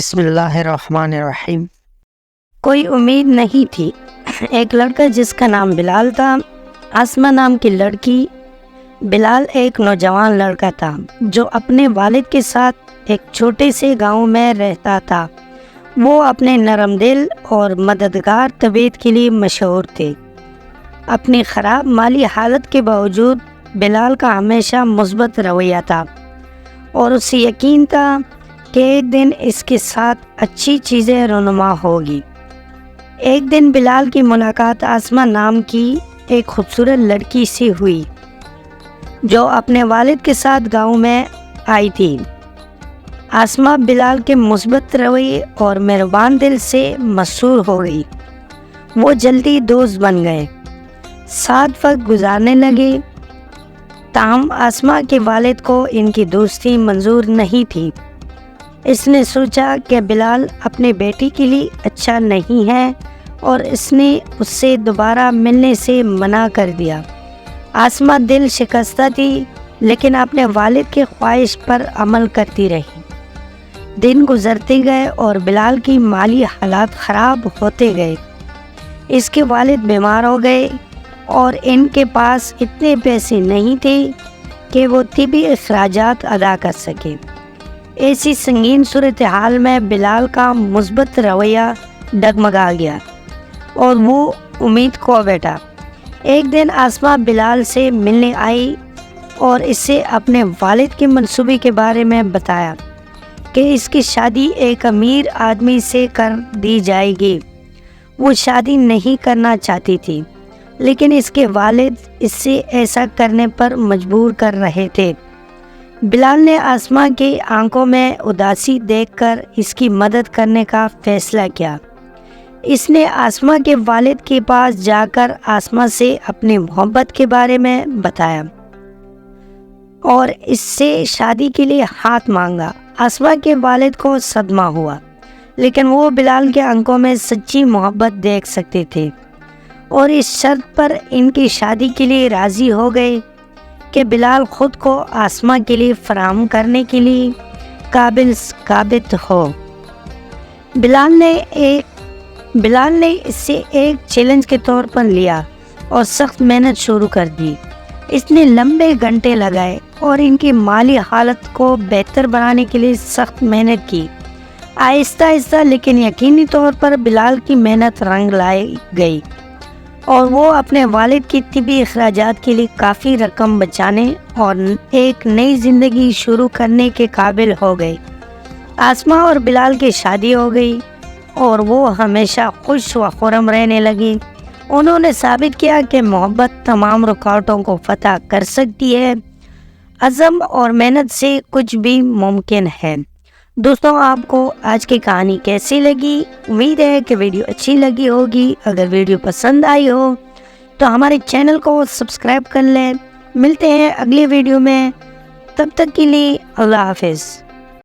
بسم اللہ الرحمن الرحیم۔ کوئی امید نہیں تھی۔ ایک لڑکا جس کا نام بلال تھا، آسمہ نام کی لڑکی۔ بلال ایک نوجوان لڑکا تھا جو اپنے والد کے ساتھ ایک چھوٹے سے گاؤں میں رہتا تھا۔ وہ اپنے نرم دل اور مددگار طبیعت کے لیے مشہور تھے۔ اپنی خراب مالی حالت کے باوجود بلال کا ہمیشہ مثبت رویہ تھا اور اسے یقین تھا کہ ایک دن اس کے ساتھ اچھی چیزیں رونما ہوگی۔ ایک دن بلال کی ملاقات آسمہ نام کی ایک خوبصورت لڑکی سے ہوئی جو اپنے والد کے ساتھ گاؤں میں آئی تھی۔ آسمہ بلال کے مثبت رویے اور مہربان دل سے مسحور ہو گئی۔ وہ جلدی دوست بن گئے، ساتھ وقت گزارنے لگے۔ تاہم آسمہ کے والد کو ان کی دوستی منظور نہیں تھی۔ اس نے سوچا کہ بلال اپنی بیٹی کے لیے اچھا نہیں ہے اور اس نے اس سے دوبارہ ملنے سے منع کر دیا۔ آسمہ دل شکستہ تھی لیکن اپنے والد کی خواہش پر عمل کرتی رہی۔ دن گزرتے گئے اور بلال کی مالی حالات خراب ہوتے گئے۔ اس کے والد بیمار ہو گئے اور ان کے پاس اتنے پیسے نہیں تھے کہ وہ طبی اخراجات ادا کر سکے۔ ایسی سنگین صورتحال میں بلال کا مثبت رویہ ڈگمگا گیا اور وہ امید کھو بیٹھا۔ ایک دن آسمہ بلال سے ملنے آئی اور اسے اپنے والد کے منصوبے کے بارے میں بتایا کہ اس کی شادی ایک امیر آدمی سے کر دی جائے گی۔ وہ شادی نہیں کرنا چاہتی تھی لیکن اس کے والد اس سے ایسا کرنے پر مجبور کر رہے تھے۔ بلال نے آسمہ کی آنکھوں میں اداسی دیکھ کر اس کی مدد کرنے کا فیصلہ کیا۔ اس نے آسمہ کے والد کے پاس جا کر آسمہ سے اپنی محبت کے بارے میں بتایا اور اس سے شادی کے لیے ہاتھ مانگا۔ آسمہ کے والد کو صدمہ ہوا لیکن وہ بلال کے آنکھوں میں سچی محبت دیکھ سکتے تھے اور اس شرط پر ان کی شادی کے لیے راضی ہو گئے کہ بلال خود کو آسمہ کے لیے فراہم کرنے کے لیے قابل ثابت ہو۔ بلال نے اس سے ایک چیلنج کے طور پر لیا اور سخت محنت شروع کر دی۔ اس نے لمبے گھنٹے لگائے اور ان کی مالی حالت کو بہتر بنانے کے لیے سخت محنت کی۔ آہستہ آہستہ لیکن یقینی طور پر بلال کی محنت رنگ لائی گئی اور وہ اپنے والد کی طبی اخراجات کے لیے کافی رقم بچانے اور ایک نئی زندگی شروع کرنے کے قابل ہو گئے۔ آسمہ اور بلال کی شادی ہو گئی اور وہ ہمیشہ خوش و خرم رہنے لگی۔ انہوں نے ثابت کیا کہ محبت تمام رکاوٹوں کو فتح کر سکتی ہے۔ عزم اور محنت سے کچھ بھی ممکن ہے۔ دوستوں، آپ کو آج کی کہانی کیسی لگی؟ امید ہے کہ ویڈیو اچھی لگی ہوگی۔ اگر ویڈیو پسند آئی ہو تو ہمارے چینل کو سبسکرائب کر لیں۔ ملتے ہیں اگلی ویڈیو میں، تب تک کے لیے اللہ حافظ۔